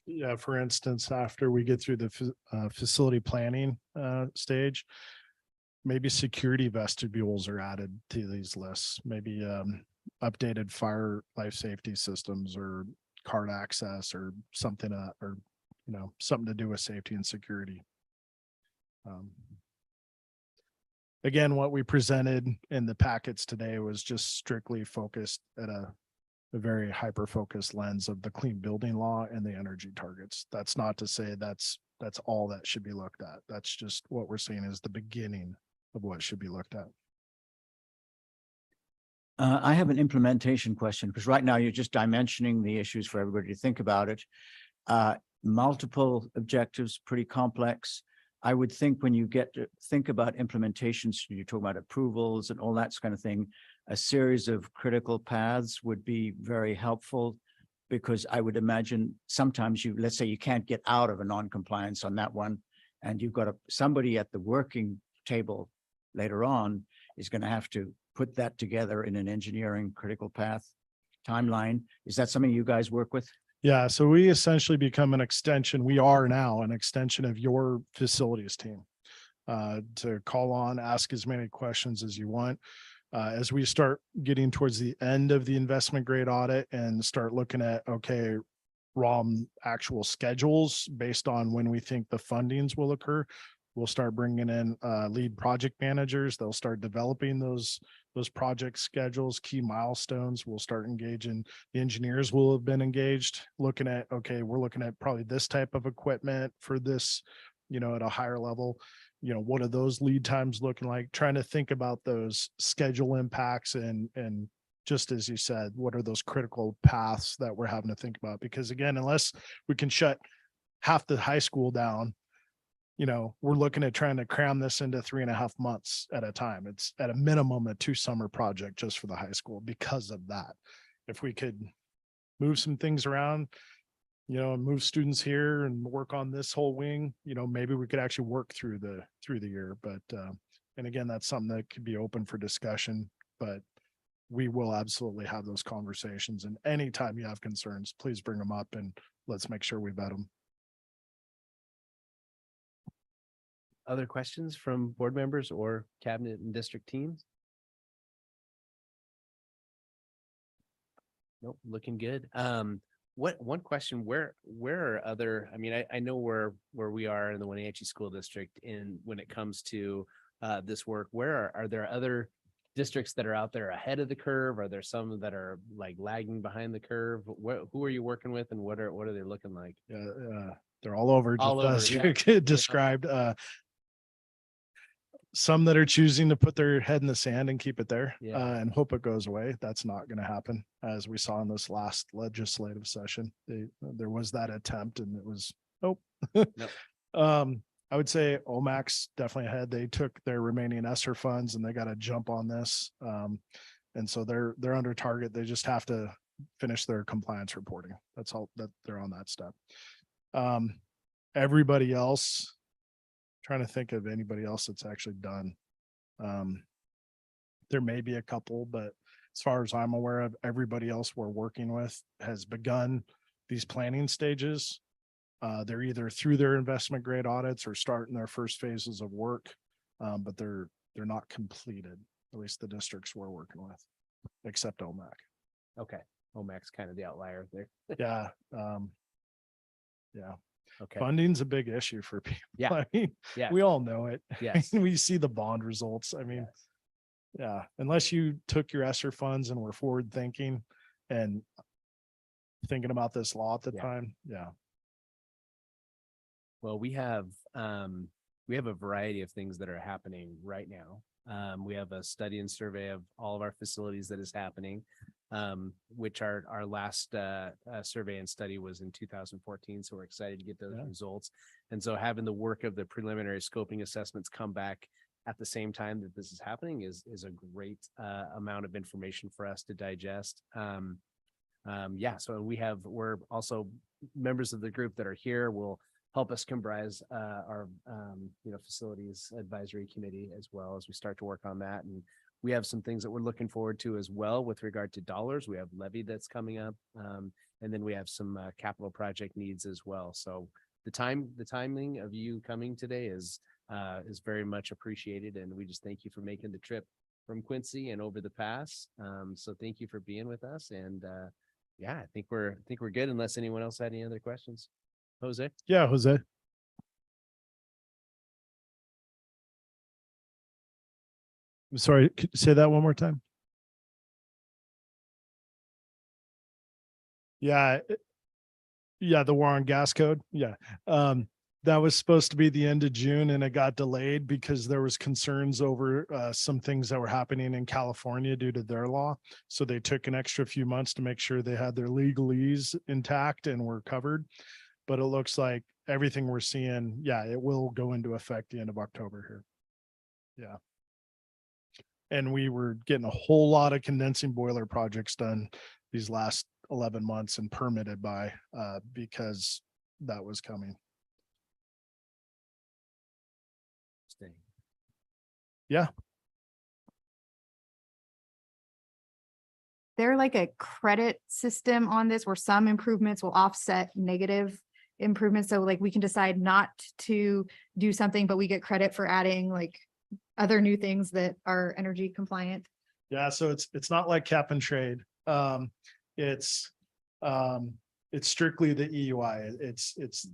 Yeah, for instance, after we get through the facility planning stage, maybe security vestibules are added to these lists, maybe updated fire life safety systems or card access or something, or something to do with safety and security. Again, what we presented in the packets today was just strictly focused at a very hyper-focused lens of the clean building law and the energy targets. That's not to say that's all that should be looked at. That's just what we're saying is the beginning of what should be looked at. I have an implementation question, because right now you're just dimensioning the issues for everybody to think about it. Multiple objectives, pretty complex. I would think when you get to think about implementations, you talk about approvals and all that kind of thing, a series of critical paths would be very helpful, because I would imagine sometimes let's say you can't get out of a non-compliance on that one, and you've got somebody at the working table later on is going to have to put that together in an engineering critical path timeline. Is that something you guys work with? Yeah, so we essentially become an extension. We are now an extension of your facilities team. To call on, ask as many questions as you want. As we start getting towards the end of the investment grade audit and start looking at, okay, actual schedules based on when we think the fundings will occur, we'll start bringing in lead project managers. They'll start developing those project schedules, key milestones. We'll start engaging, the engineers will have been engaged, looking at, okay, we're looking at probably this type of equipment for this, at a higher level. What are those lead times looking like? Trying to think about those schedule impacts and just as you said, what are those critical paths that we're having to think about? Because again, unless we can shut half the high school down, we're looking at trying to cram this into 3.5 months at a time. It's at a minimum a 2-summer project just for the high school because of that. If we could move some things around, and move students here and work on this whole wing, maybe we could actually work through the year. But, and again, that's something that could be open for discussion, but we will absolutely have those conversations. And anytime you have concerns, please bring them up and let's make sure we vet them. Other questions from board members or cabinet and district teams? Nope, looking good. One question, where are other, I know where we are in the Wenatchee School District when it comes to this work, where are there other districts that are out there ahead of the curve? Are there some that are like lagging behind the curve? Who are you working with and what are they looking like? They're all over, All just over, as you described. Some that are choosing to put their head in the sand and keep it there and hope it goes away. That's not going to happen. As we saw in this last legislative session, there was that attempt and it was, nope. I would say OMAC's definitely ahead. They took their remaining ESSER funds and they got to jump on this. And so they're under target. They just have to finish their compliance reporting. That's all that they're on that step. Everybody else, trying to think of anybody else that's actually done. There may be a couple, but as far as I'm aware of, everybody else we're working with has begun these planning stages. They're either through their investment grade audits or starting their first phases of work, but they're not completed, at least the districts we're working with, except OMAC. Okay, OMAC's kind of the outlier there. Yeah. Yeah. Okay. Funding's a big issue for people. Yeah. I mean, Yeah. we all know it. Yes. We see the bond results. I mean, Yes. yeah, unless you took your ESSER funds and were forward thinking and thinking about this law at the time. Yeah. Well, we have a variety of things that are happening right now. We have a study and survey of all of our facilities that is happening, which our last survey and study was in 2014. So we're excited to get those results. And so having the work of the preliminary scoping assessments come back at the same time that this is happening is a great amount of information for us to digest. So we're also members of the group that are here will help us comprise our facilities advisory committee as well as we start to work on that. And we have some things that we're looking forward to as well with regard to dollars. We have levy that's coming up, and then we have some capital project needs as well. So the timing of you coming today is very much appreciated, and we just thank you for making the trip from Quincy and over the pass. So thank you for being with us, and I think we're good unless anyone else had any other questions. Jose? Yeah, Jose. I'm sorry, could you say that one more time? Yeah. Yeah, the war on gas code. Yeah. That was supposed to be the end of June and it got delayed because there was concerns over some things that were happening in California due to their law. So they took an extra few months to make sure they had their legalese intact and were covered. But it looks like everything we're seeing, it will go into effect the end of October here. Yeah. And we were getting a whole lot of condensing boiler projects done these last 11 months and permitted by because that was coming. Stay. Yeah. they're like a credit system on this where some improvements will offset negative improvements. So like we can decide not to do something, but we get credit for adding like other new things that are energy compliant. Yeah, so it's not like cap and trade. It's strictly the EUI. It's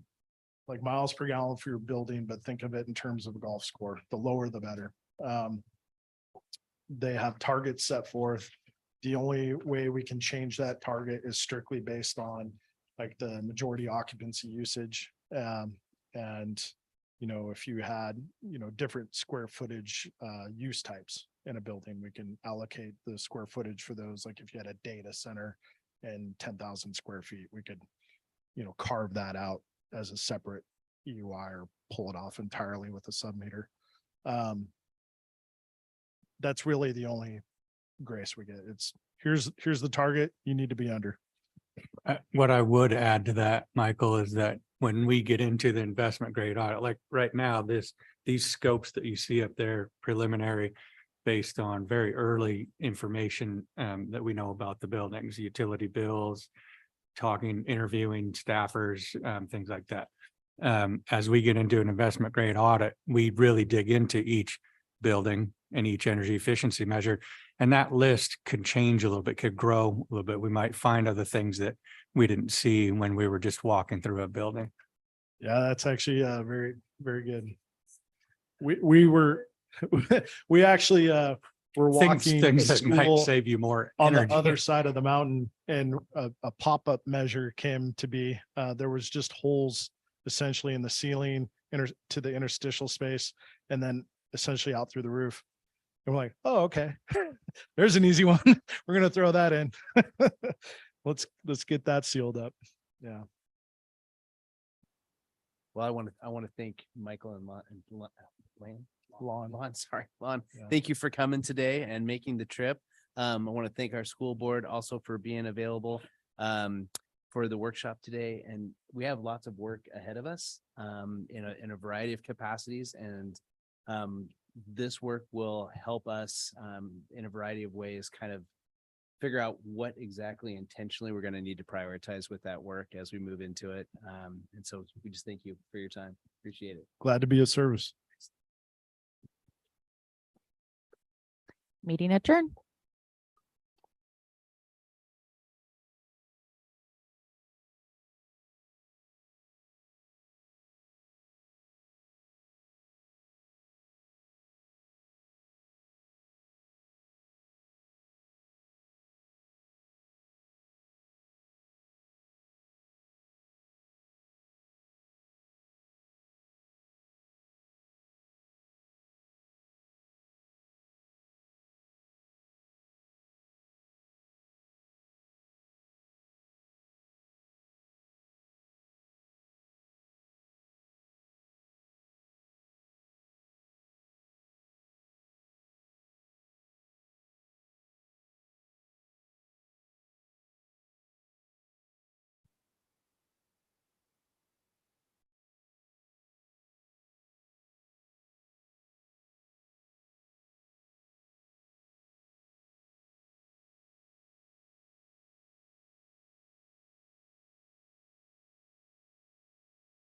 like miles per gallon for your building, but think of it in terms of a golf score. The lower, the better. They have targets set forth. The only way we can change that target is strictly based on like the majority occupancy usage. And, you know, if you had, you know, different square footage use types in a building, we can allocate the square footage for those. Like if you had a data center and 10,000 square feet, we could, you know, carve that out as a separate EUI or pull it off entirely with a sub-meter. That's really the only grace we get. It's here's the target you need to be under. What I would add to that, Michael, is that when we get into the investment grade audit, like right now, these scopes that you see up there preliminary based on very early information that we know about the buildings, utility bills, interviewing staffers, things like that. As we get into an investment grade audit, we really dig into each building and each energy efficiency measure. And that list could change a little bit, could grow a little bit. We might find other things that we didn't see when we were just walking through a building. Yeah, that's actually very, very good. We actually were walking Things to that might school save you more on energy. the other side of the mountain, and a pop-up measure came to be. There was just holes essentially in the ceiling to the interstitial space, and then essentially out through the roof. And we're like, oh, okay, there's an easy one. We're gonna throw that in. Let's get that sealed up. Yeah. Well, I want to thank Michael and Lon. Yeah. Thank you for coming today and making the trip. I want to thank our school board also for being available for the workshop today. And we have lots of work ahead of us in a variety of capacities. And this work will help us in a variety of ways kind of figure out what exactly intentionally we're going to need to prioritize with that work as we move into it. And so we just thank you for your time. Appreciate it. Glad to be of service. Meeting adjourned.